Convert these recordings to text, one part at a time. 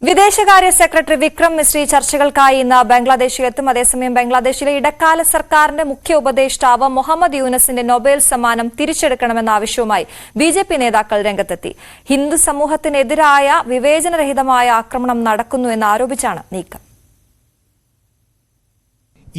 വിദേശകാര്യ സെക്രട്ടറി വിക്രം മിശ്രി ചർച്ചകൾക്കായി ഇന്ന് ബംഗ്ലാദേശിലെത്തും. അതേസമയം ബംഗ്ലാദേശിലെ ഇടക്കാല സർക്കാരിന്റെ മുഖ്യ ഉപദേഷ്ടാവ് മുഹമ്മദ് യൂനസിന്റെ നൊബേൽ സമ്മാനം തിരിച്ചെടുക്കണമെന്ന ആവശ്യവുമായി ബിജെപി നേതാക്കൾ രംഗത്തെത്തി. ഹിന്ദു സമൂഹത്തിനെതിരായ വിവേചനരഹിതമായ ആക്രമണം നടക്കുന്നുവെന്ന് ആരോപിച്ചാണ് നീക്കം.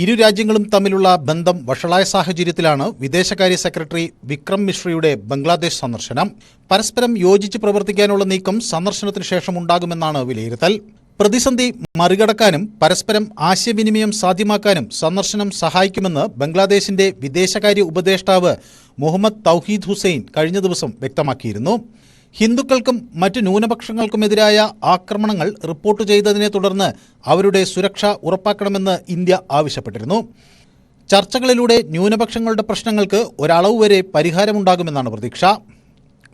ഇരു രാജ്യങ്ങളും തമ്മിലുള്ള ബന്ധം വഷളായ സാഹചര്യത്തിലാണ് വിദേശകാര്യ സെക്രട്ടറി വിക്രം മിശ്രിയുടെ ബംഗ്ലാദേശ് സന്ദർശനം. പരസ്പരം യോജിച്ച് പ്രവർത്തിക്കാനുള്ള നീക്കം സന്ദർശനത്തിന് ശേഷം ഉണ്ടാകുമെന്നാണ് വിലയിരുത്തൽ. പ്രതിസന്ധി മറികടക്കാനും പരസ്പരം ആശയവിനിമയം സാധ്യമാക്കാനും സന്ദർശനം സഹായിക്കുമെന്ന് ബംഗ്ലാദേശിന്റെ വിദേശകാര്യ ഉപദേഷ്ടാവ് മുഹമ്മദ് തൗഹീദ് ഹുസൈൻ കഴിഞ്ഞ ദിവസം വ്യക്തമാക്കിയിരുന്നു. ഹിന്ദുക്കൾക്കും മറ്റ് ന്യൂനപക്ഷങ്ങൾക്കുമെതിരായ ആക്രമണങ്ങൾ റിപ്പോർട്ട് ചെയ്തതിനെ തുടർന്ന് അവരുടെ സുരക്ഷ ഉറപ്പാക്കണമെന്ന് ഇന്ത്യ ആവശ്യപ്പെട്ടിരുന്നു. ചർച്ചകളിലൂടെ ന്യൂനപക്ഷങ്ങളുടെ പ്രശ്നങ്ങൾക്ക് ഒരളവ് വരെ പരിഹാരമുണ്ടാകുമെന്നാണ് പ്രതീക്ഷ.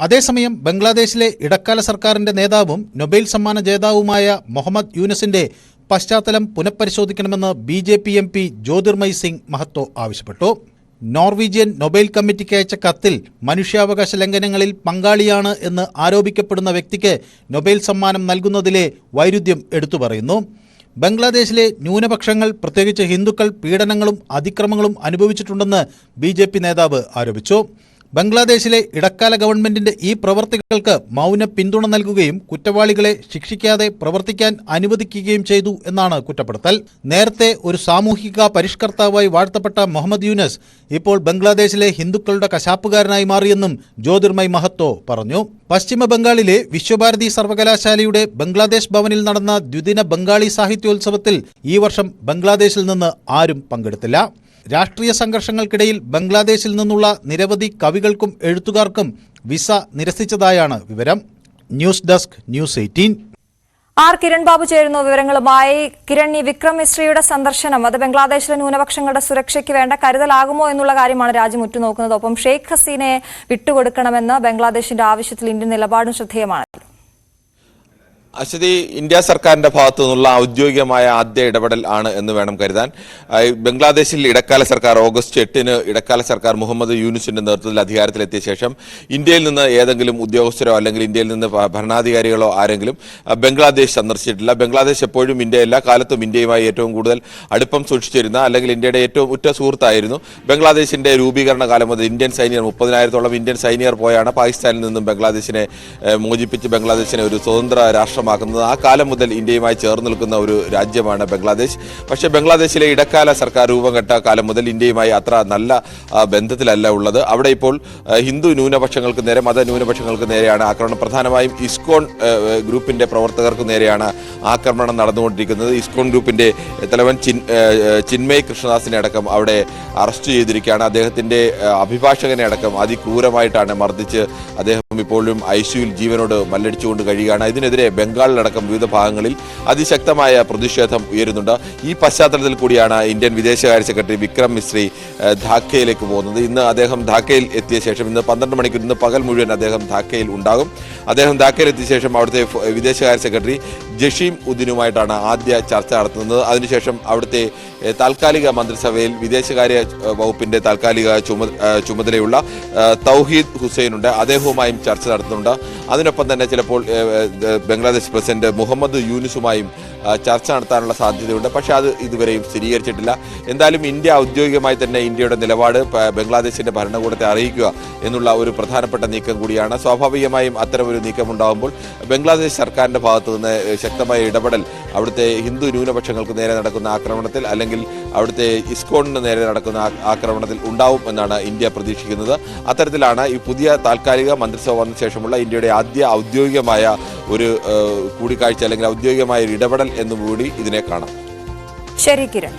അതേസമയം ബംഗ്ലാദേശിലെ ഇടക്കാല സർക്കാരിന്റെ നേതാവും നൊബേൽ സമ്മാന ജേതാവുമായ മുഹമ്മദ് യൂനസിന്റെ പശ്ചാത്തലം പുനഃപരിശോധിക്കണമെന്ന് BJP MP ജ്യോതിർമയ് സിംഗ് മഹത്തോ ആവശ്യപ്പെട്ടു. നോർവീജിയൻ നൊബേൽ കമ്മിറ്റിക്ക് അയച്ച കത്തിൽ മനുഷ്യാവകാശ ലംഘനങ്ങളിൽ പങ്കാളിയാണ് എന്ന് ആരോപിക്കപ്പെടുന്ന വ്യക്തിക്ക് നൊബേൽ സമ്മാനം നൽകുന്നതിലെ വൈരുദ്ധ്യം എടുത്തു പറയുന്നു. ബംഗ്ലാദേശിലെ ന്യൂനപക്ഷങ്ങൾ പ്രത്യേകിച്ച് ഹിന്ദുക്കൾ പീഡനങ്ങളും അതിക്രമങ്ങളും അനുഭവിച്ചിട്ടുണ്ടെന്ന് BJP നേതാവ് ആരോപിച്ചു. ബംഗ്ലാദേശിലെ ഇടക്കാല ഗവൺമെന്റിന്റെ ഈ പ്രവർത്തികൾക്ക് മൗന പിന്തുണ നൽകുകയും കുറ്റവാളികളെ ശിക്ഷിക്കാതെ പ്രവർത്തിക്കാൻ അനുവദിക്കുകയും ചെയ്തു എന്നാണ് കുറ്റപ്പെടുത്തൽ. നേരത്തെ ഒരു സാമൂഹിക പരിഷ്കർത്താവായി വാഴ്ത്തപ്പെട്ട മുഹമ്മദ് യൂനസ് ഇപ്പോൾ ബംഗ്ലാദേശിലെ ഹിന്ദുക്കളുടെ കശാപ്പുകാരനായി മാറിയെന്നും ജ്യോതിർമയ് മഹത്തോ പറഞ്ഞു. പശ്ചിമ ബംഗാളിലെ വിശ്വഭാരതി സർവകലാശാലയുടെ ബംഗ്ലാദേശ് ഭവനിൽ നടന്ന ദ്വിദിന ബംഗാളി സാഹിത്യോത്സവത്തിൽ ഈ വർഷം ബംഗ്ലാദേശിൽ നിന്ന് ആരും പങ്കെടുത്തില്ല. രാഷ്ട്രീയ സംഘർഷങ്ങൾക്കിടയിൽ ബംഗ്ലാദേശിൽ നിന്നുള്ള നിരവധി കവികൾക്കും എഴുത്തുകാർക്കും വിസ നിരസിച്ചതായാണ് വിവരം. News desk news 18. Kiran Babu ചേരുന്നു വിവരങ്ങളുമായി. കിരൺ, ഈ വിക്രം മിശ്രിയുടെ സന്ദർശനം അത് ബംഗ്ലാദേശിലെ ന്യൂനപക്ഷങ്ങളുടെ സുരക്ഷയ്ക്ക് വേണ്ട കരുതലാകുമോ എന്നുള്ള കാര്യമാണ് രാജ്യം ഉറ്റുനോക്കുന്നത്. ഒപ്പം ഷെയ്ഖ് ഹസീനയെ വിട്ടുകൊടുക്കണമെന്ന് ബംഗ്ലാദേശിന്റെ ആവശ്യത്തിൽ ഇന്ത്യൻ നിലപാടും ശ്രദ്ധേയമാണ്. അശ്വതി, ഇന്ത്യ സർക്കാരിന്റെ ഭാഗത്തു നിന്നുള്ള ഔദ്യോഗികമായ ആദ്യ ഇടപെടൽ ആണ് എന്ന് വേണം കരുതാൻ. ബംഗ്ലാദേശിൽ ഇടക്കാല സർക്കാർ ഓഗസ്റ്റ് 8-ന് ഇടക്കാല സർക്കാർ മുഹമ്മദ് യൂനുസിന്റെ നേതൃത്വത്തിൽ അധികാരത്തിലെത്തിയ ശേഷം ഇന്ത്യയിൽ നിന്ന് ഏതെങ്കിലും ഉദ്യോഗസ്ഥരോ അല്ലെങ്കിൽ ഇന്ത്യയിൽ നിന്ന് ഭരണാധികാരികളോ ആരെങ്കിലും ബംഗ്ലാദേശ് സന്ദർശിച്ചിട്ടില്ല. ബംഗ്ലാദേശ് എപ്പോഴും ഇന്ത്യ എല്ലാ കാലത്തും ഇന്ത്യയുമായി ഏറ്റവും കൂടുതൽ അടുപ്പം സൂക്ഷിച്ചിരുന്ന അല്ലെങ്കിൽ ഇന്ത്യയുടെ ഏറ്റവും ഉറ്റ സുഹൃത്തായിരുന്നു. ബംഗ്ലാദേശിന്റെ രൂപീകരണ കാലം മുതൽ ഇന്ത്യൻ സൈനികർ 30,000-ഓളം ഇന്ത്യൻ സൈനികർ പോയാണ് പാകിസ്ഥാനിൽ നിന്നും ബംഗ്ലാദേശിനെ മോചിപ്പിച്ച് ബംഗ്ലാദേശിനെ ഒരു സ്വതന്ത്ര രാഷ്ട്രം ആ കാലം മുതൽ ഇന്ത്യയുമായി ചേർന്ന് നിൽക്കുന്ന ഒരു രാജ്യമാണ് ബംഗ്ലാദേശ്. പക്ഷേ ബംഗ്ലാദേശിലെ ഇടക്കാല സർക്കാർ രൂപം കെട്ട കാലം മുതൽ ഇന്ത്യയുമായി അത്ര നല്ല ബന്ധത്തിലല്ല ഉള്ളത്. അവിടെ ഇപ്പോൾ ഹിന്ദു ന്യൂനപക്ഷങ്ങൾക്ക് നേരെ, മത ന്യൂനപക്ഷങ്ങൾക്ക് നേരെയാണ് ആക്രമണം. പ്രധാനമായും ഇസ്കോൺ ഗ്രൂപ്പിന്റെ പ്രവർത്തകർക്ക് നേരെയാണ് ആക്രമണം നടന്നുകൊണ്ടിരിക്കുന്നത്. ഇസ്കോൺ ഗ്രൂപ്പിന്റെ തലവൻ ചിന്മയ് കൃഷ്ണദാസിനെ അടക്കം അവിടെ അറസ്റ്റ് ചെയ്തിരിക്കുകയാണ്. അദ്ദേഹത്തിന്റെ അഭിഭാഷകനെ അടക്കം അതിക്രൂരമായിട്ടാണ് മർദ്ദിച്ച് അദ്ദേഹം ഇപ്പോഴും ICUവിൽ ജീവനോട് മല്ലടിച്ചുകൊണ്ട് കഴിയുകയാണ്. ഇതിനെതിരെ ബംഗാളിലടക്കം വിവിധ ഭാഗങ്ങളിൽ അതിശക്തമായ പ്രതിഷേധം ഉയരുന്നുണ്ട്. ഈ പശ്ചാത്തലത്തിൽ കൂടിയാണ് ഇന്ത്യൻ വിദേശകാര്യ സെക്രട്ടറി വിക്രം മിശ്രി ധാക്കയിലേക്ക് പോകുന്നത്. ഇന്ന് അദ്ദേഹം ധാക്കയിൽ എത്തിയ ശേഷം ഇന്ന് 12 മണിക്കൂർ, ഇന്ന് പകൽ മുഴുവൻ അദ്ദേഹം ധാക്കയിൽ ഉണ്ടാകും. അദ്ദേഹം ധാക്കയിൽ എത്തിയ ശേഷം അവിടുത്തെ വിദേശകാര്യ സെക്രട്ടറി ജഷീം ഉദ്ദീനുമായിട്ടാണ് ആദ്യ ചർച്ച നടത്തുന്നത്. അതിനുശേഷം അവിടുത്തെ താൽക്കാലിക മന്ത്രിസഭയിൽ വിദേശകാര്യ വകുപ്പിന്റെ താൽക്കാലിക ചുമതലയുള്ള തൗഹീദ് ഹുസൈനുണ്ട്. അദ്ദേഹവുമായും ചർച്ച നടത്തുന്നുണ്ട്. അതിനൊപ്പം തന്നെ ചിലപ്പോൾ ബംഗ്ലാദേശ് പ്രസിഡന്റ് മുഹമ്മദ് യൂനുസുമായും ചർച്ച നടത്താനുള്ള സാധ്യതയുണ്ട്. പക്ഷേ അത് ഇതുവരെയും സ്ഥിരീകരിച്ചിട്ടില്ല. എന്തായാലും ഇന്ത്യ ഔദ്യോഗികമായി തന്നെ ഇന്ത്യയുടെ നിലപാട് ബംഗ്ലാദേശിന്റെ ഭരണകൂടത്തെ അറിയിക്കുക എന്നുള്ള ഒരു പ്രധാനപ്പെട്ട നീക്കം കൂടിയാണ്. സ്വാഭാവികമായും അത്തരമൊരു നീക്കം ഉണ്ടാകുമ്പോൾ ബംഗ്ലാദേശ് സർക്കാരിന്റെ ഭാഗത്തു നിന്ന് ശക്തമായ ഇടപെടൽ അവിടുത്തെ ഹിന്ദു ന്യൂനപക്ഷങ്ങൾക്ക് നേരെ നടക്കുന്ന ആക്രമണത്തിൽ അല്ലെങ്കിൽ അവിടുത്തെ ഇസ്കോണിന് നേരെ നടക്കുന്ന ആക്രമണത്തിൽ ഉണ്ടാവും എന്നാണ് ഇന്ത്യ പ്രതീക്ഷിക്കുന്നത്. അത്തരത്തിലാണ് ഈ പുതിയ താൽക്കാലിക മന്ത്രിസഭ വന്ന ശേഷമുള്ള ഇന്ത്യയുടെ ആദ്യ ഔദ്യോഗികമായ ഒരു കൂടിക്കാഴ്ച അല്ലെങ്കിൽ ഔദ്യോഗികമായ ഒരു ഇടപെടൽ എന്നുകൂടി ഇതിനെ കാണാം. ശരി കിരൺ.